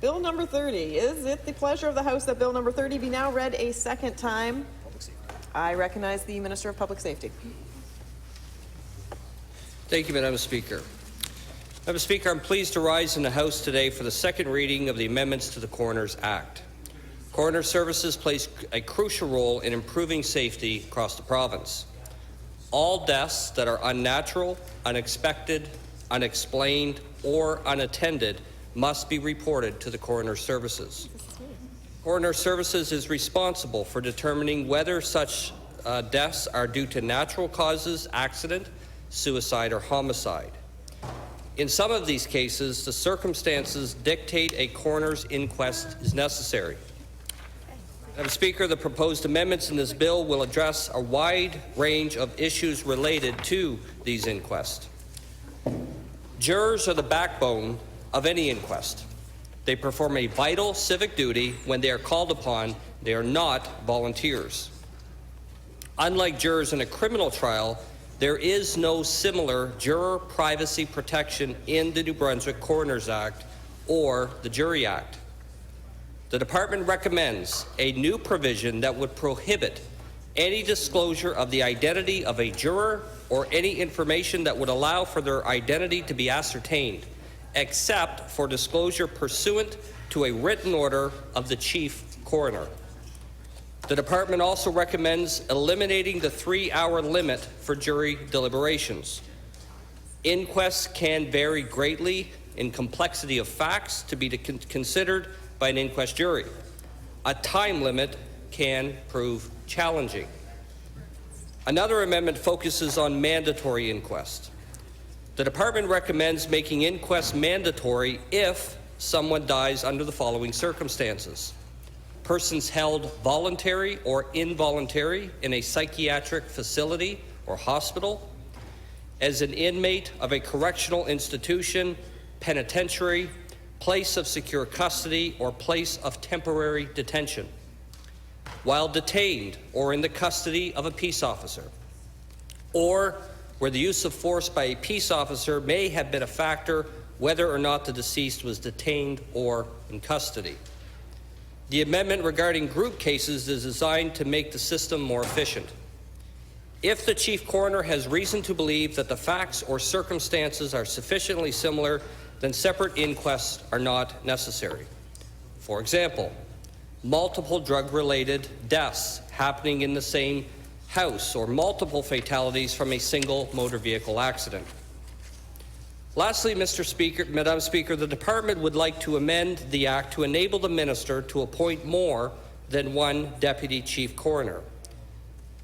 Bill number 30. Is it the pleasure of the House that Bill number 30 be now read a second time? I recognize the Minister of Public Safety. Thank you, Madam Speaker. Madam Speaker, I'm pleased to rise in the House today for the second reading of the amendments to the Coroners Act. Coroner services plays a crucial role in improving safety across the province. All deaths that are unnatural, unexpected, unexplained, or unattended must be reported to the Coroner Services. Coroner Services is responsible for determining whether such deaths are due to natural causes, accident, suicide, or homicide. In some of these cases, the circumstances dictate a coroner's inquest is necessary. Madam Speaker, the proposed amendments in this bill will address a wide range of issues related to these inquests. Jurors are the backbone of any inquest. They perform a vital civic duty when they are called upon. They are not volunteers. Unlike jurors in a criminal trial, there is no similar juror privacy protection in the New Brunswick Coroners Act or the Jury Act. The Department recommends a new provision that would prohibit any disclosure of the identity of a juror or any information that would allow for their identity to be ascertained, except for disclosure pursuant to a written order of the Chief Coroner. The Department also recommends eliminating the 3-hour limit for jury deliberations. Inquests can vary greatly in complexity of facts to be considered by an inquest jury. A time limit can prove challenging. Another amendment focuses on mandatory inquest. The Department recommends making inquests mandatory if someone dies under the following circumstances: persons held voluntary or involuntary in a psychiatric facility or hospital, as an inmate of a correctional institution, penitentiary, place of secure custody, or place of temporary detention, while detained or in the custody of a peace officer, or where the use of force by a peace officer may have been a factor whether or not the deceased was detained or in custody. The amendment regarding group cases is designed to make the system more efficient. If the Chief Coroner has reason to believe that the facts or circumstances are sufficiently similar, then separate inquests are not necessary. For example, multiple drug-related deaths happening in the same house, or multiple fatalities from a single motor vehicle accident. Lastly, Madam Speaker, the Department would like to amend the Act to enable the Minister to appoint more than one Deputy Chief Coroner.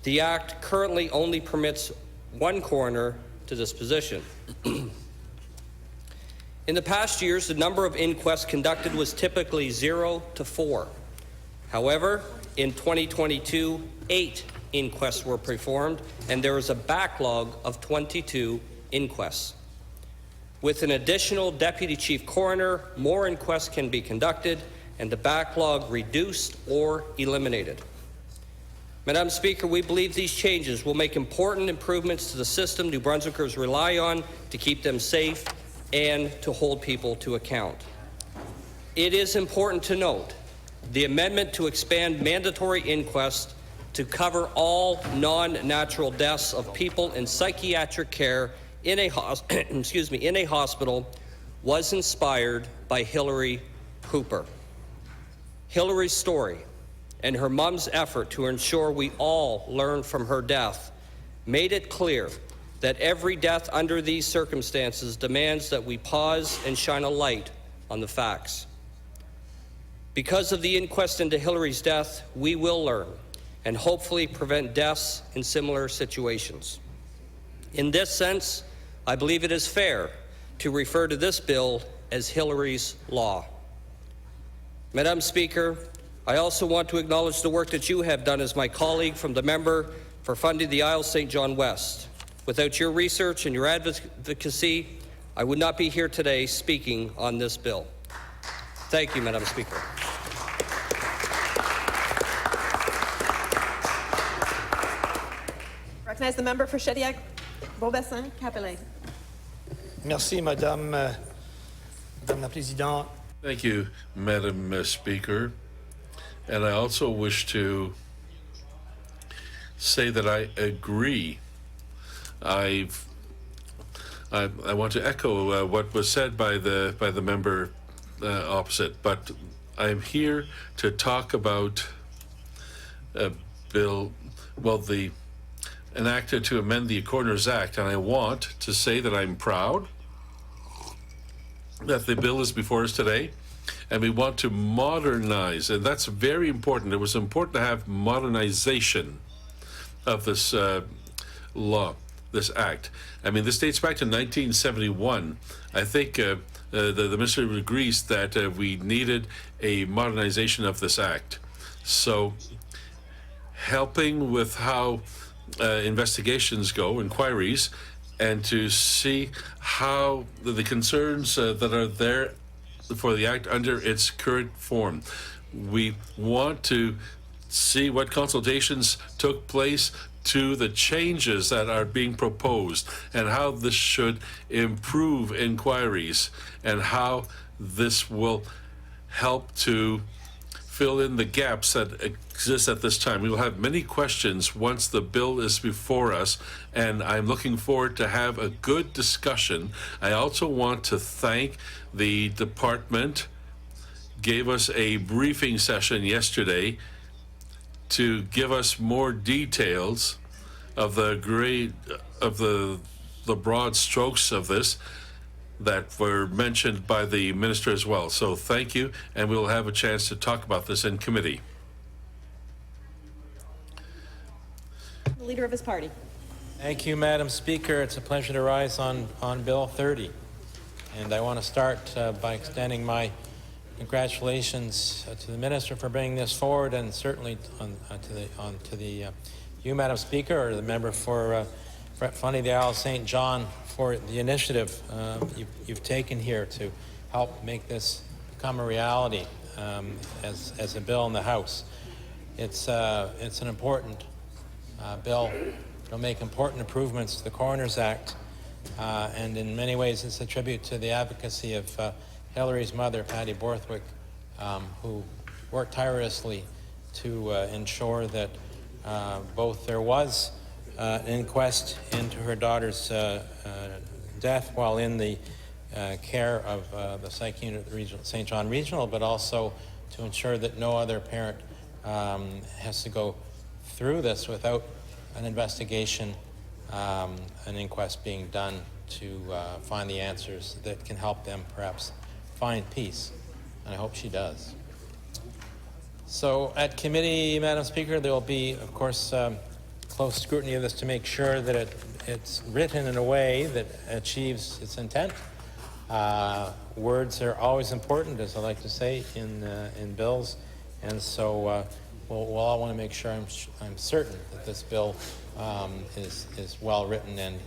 The Act currently only permits one coroner to this position. In the past years, the number of inquests conducted was typically 0 to 4. However, in 2022, 8 inquests were performed, and there is a backlog of 22 inquests. With an additional Deputy Chief Coroner, more inquests can be conducted and the backlog reduced or eliminated. Madam Speaker, we believe these changes will make important improvements to the system New Brunswickers rely on to keep them safe and to hold people to account. It is important to note the amendment to expand mandatory inquests to cover all non-natural deaths of people in psychiatric care in a hospital was inspired by Hillary Hooper. Hillary's story and her mom's effort to ensure we all learn from her death made it clear that every death under these circumstances demands that we pause and shine a light on the facts. Because of the inquest into Hillary's death, we will learn and hopefully prevent deaths in similar situations. In this sense, I believe it is fair to refer to this bill as Hillary's Law. Madam Speaker, I also want to acknowledge the work that you have done as my colleague from the member for funding the Isles St. John West. Without your research and your advocacy, I would not be here today speaking on this bill. Thank you, Madam Speaker. Recognize the member for Shediac-Beaubassin, Capelin. Merci, Madame la Présidente. Thank you, Madam Speaker. And I also wish to say that I agree. I want to echo what was said by the member opposite, but I'm here to talk about bill, well, an act to amend the Coroners Act, and I want to say that I'm proud that the bill is before us today, and we want to modernize, and that's very important. It was important to have modernization of this law, this act. I mean, this dates back to 1971. I think the minister agrees that we needed a modernization of this act. So helping with how investigations go, inquiries, and to see how the concerns that are there for the act under its current form. We want to see what consultations took place to the changes that are being proposed and how this should improve inquiries and how this will help to fill in the gaps that exist at this time. We will have many questions once the bill is before us, and I'm looking forward to have a good discussion. I also want to thank the department. Gave us a briefing session yesterday to give us more details of the broad strokes of this that were mentioned by the minister as well. So thank you, and we'll have a chance to talk about this in committee. The leader of his party. Thank you, Madam Speaker. It's a pleasure to rise on Bill 30. And I want to start by extending my congratulations to the minister for bringing this forward, and certainly to you, Madam Speaker, or the member for Funny the Isle of St. John for the initiative you've taken here to help make this become a reality as a bill in the House. It's an important bill. It'll make important improvements to the Coroners Act, and in many ways it's a tribute to the advocacy of Hillary's mother, Patty Borthwick, who worked tirelessly to ensure that both there was an inquest into her daughter's death while in the care of the psych unit at St. John Regional, but also to ensure that no other parent has to go through this without an investigation, an inquest being done to find the answers that can help them perhaps find peace, and I hope she does. So at committee, Madam Speaker, there will be, of course, close scrutiny of this to make sure that it's written in a way that achieves its intent. Words are always important, as I like to say, in bills, and so we'll all want to make sure, I'm certain that this bill is well written and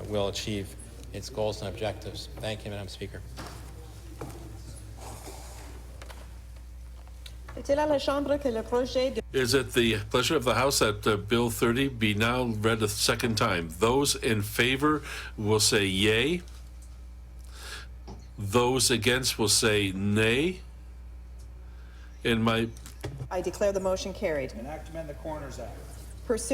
will achieve its goals and objectives. Thank you, Madam Speaker. Is it the pleasure of the House that Bill 30 be now read a second time? Those in favor will say yay. Those against will say nay. I declare the motion carried. An act to amend the Coroners Act. Pursuant